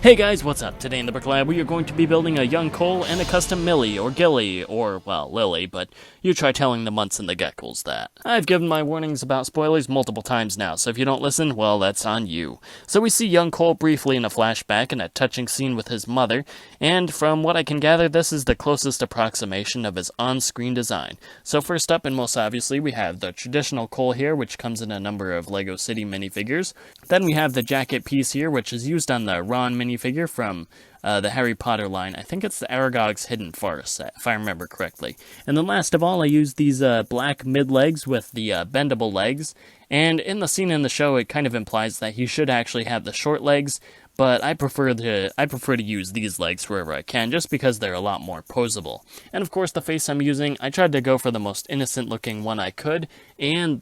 Hey guys, what's up? Today in the Brick Lab we are going to be building a young Cole and a custom Millie, or Gilly, or, well, Lily, but you try telling the Munts and the Geckles that. I've given my warnings about spoilers multiple times now, so if you don't listen, well, that's on you. So we see young Cole briefly in a flashback in a touching scene with his mother, and from what I can gather, this is the closest approximation of his on-screen design. So first up, and most obviously, we have the traditional Cole here, which comes in a number of LEGO City minifigures. Then we have the jacket piece here, which is used on the Ron minifigure from the Harry Potter line. I think it's the Aragog's Hidden Forest set, if I remember correctly. And then last of all, I used these black mid-legs with the bendable legs. And in the scene in the show, it kind of implies that he should actually have the short legs, but I prefer to use these legs wherever I can, just because they're a lot more posable. And of course, the face I'm using, I tried to go for the most innocent-looking one I could, and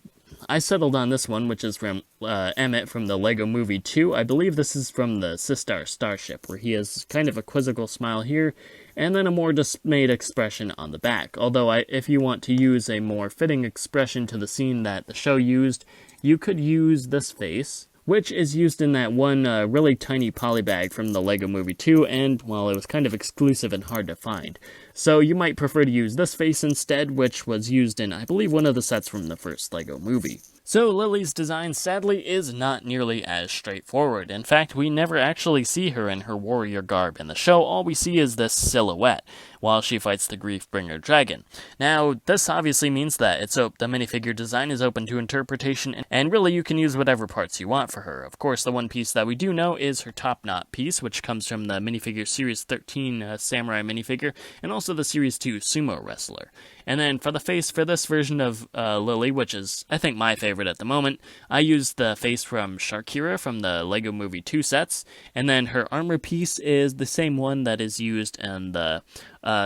I settled on this one, which is from Emmett from the Lego Movie 2. I believe this is from the Sistar Starship, where he has kind of a quizzical smile here, and then a more dismayed expression on the back. Although, if you want to use a more fitting expression to the scene that the show used, you could use this face, which is used in that one really tiny polybag from the Lego Movie 2, and, well, it was kind of exclusive and hard to find. So you might prefer to use this face instead, which was used in, I believe, one of the sets from the first Lego movie. So Lily's design, sadly, is not nearly as straightforward. In fact, we never actually see her in her warrior garb. In the show, all we see is this silhouette, while she fights the Griefbringer dragon. Now, this obviously means that the minifigure design is open to interpretation, and really you can use whatever parts you want for her. Of course, the one piece that we do know is her top knot piece, which comes from the minifigure Series 13 Samurai minifigure, and also the Series 2 Sumo Wrestler. And then for the face for this version of Lily, which is, I think, my favorite at the moment, I used the face from Sharkira from the Lego Movie 2 sets, and then her armor piece is the same one that is used in the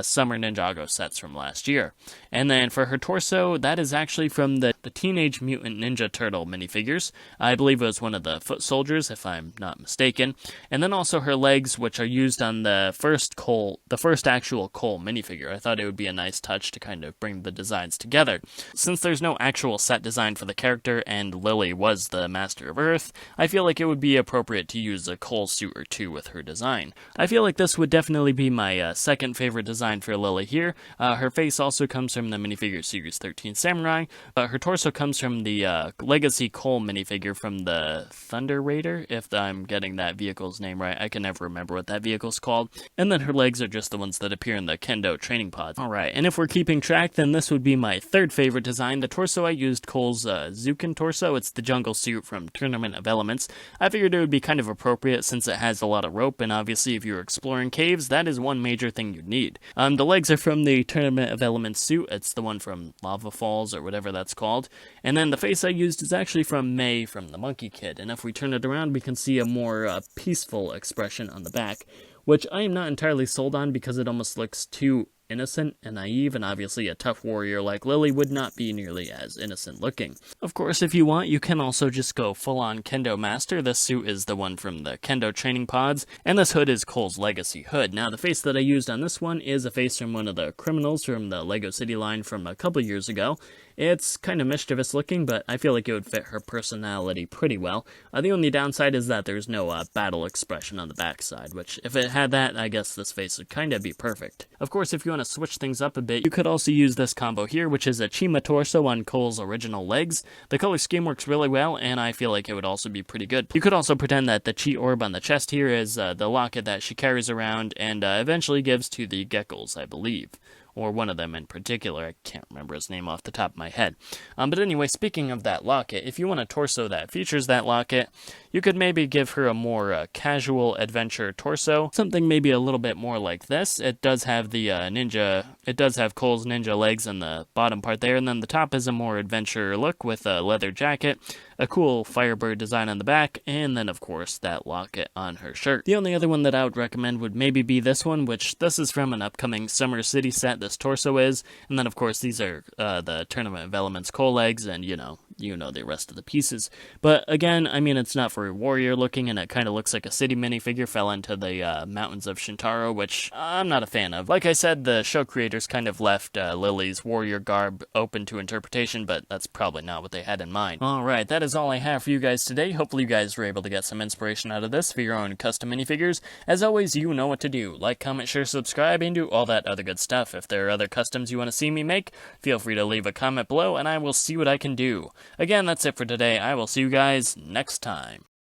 Summer Ninjago sets from last year. And then for her torso, that is actually from the Teenage Mutant Ninja Turtle minifigures. I believe it was one of the foot soldiers, if I'm not mistaken. And then also her legs, which are used on the first actual Cole minifigure. I thought it would be a nice touch to kind of bring the designs together. Since there's no actual set design for the character, and Lily was the Master of Earth, I feel like it would be appropriate to use a Cole suit or two with her design. I feel like this would definitely be my second favorite design for Lily here. Her face also comes from the minifigure Series 13 Samurai. Her torso comes from the Legacy Cole minifigure from the Thunder Raider, if I'm getting that vehicle's name right. I can never remember what that vehicle's called. And then her legs are just the ones that appear in the Kendo training pods. Alright, and if we're keeping track, then this would be my third favorite design. The torso, I used Cole's Zukin torso. It's the jungle suit from Tournament of Elements. I figured it would be kind of appropriate since it has a lot of rope, and obviously if you're exploring caves, that is one major thing you'd need. The legs are from the Tournament of Elements suit. It's the one from Lava Falls, or whatever that's called. And then the face I used is actually from May from the Monkey Kid, and if we turn it around, we can see a more peaceful expression on the back, which I am not entirely sold on because it almost looks too innocent and naive, and obviously a tough warrior like Lily would not be nearly as innocent looking. Of course, if you want, you can also just go full-on Kendo Master. This suit is the one from the Kendo training pods, and this hood is Cole's Legacy hood. Now, the face that I used on this one is a face from one of the criminals from the Lego City line from a couple years ago. It's kind of mischievous looking, but I feel like it would fit her personality pretty well. The only downside is that there's no battle expression on the backside, which, if it had that, I guess this face would kind of be perfect. Of course, if you want to switch things up a bit, you could also use this combo here, which is a Chima torso on Cole's original legs. The color scheme works really well, and I feel like it would also be pretty good. You could also pretend that the Chi orb on the chest here is the locket that she carries around and eventually gives to the Geckles, I believe. Or one of them in particular. I can't remember his name off the top of my head. But anyway, speaking of that locket, if you want a torso that features that locket, you could maybe give her a more casual adventure torso. Something maybe a little bit more like this. It does have the it does have Cole's ninja legs on the bottom part there, and then the top is a more adventure look with a leather jacket, a cool Firebird design on the back, and then of course that locket on her shirt. The only other one that I would recommend would maybe be this one, which this is from an upcoming Summer City set, this torso is, and then of course these are the Tournament of Elements Cole legs, and you know, you know, the rest of the pieces. But again, I mean, it's not very warrior looking, and it kind of looks like a city minifigure fell into the mountains of Shintaro, which I'm not a fan of. Like I said, the show creators kind of left Lily's warrior garb open to interpretation, but that's probably not what they had in mind. Alright, that is all I have for you guys today. Hopefully you guys were able to get some inspiration out of this for your own custom minifigures. As always, you know what to do. Like, comment, share, subscribe, and do all that other good stuff. If there are other customs you want to see me make, feel free to leave a comment below, and I will see what I can do. Again, that's it for today. I will see you guys next time.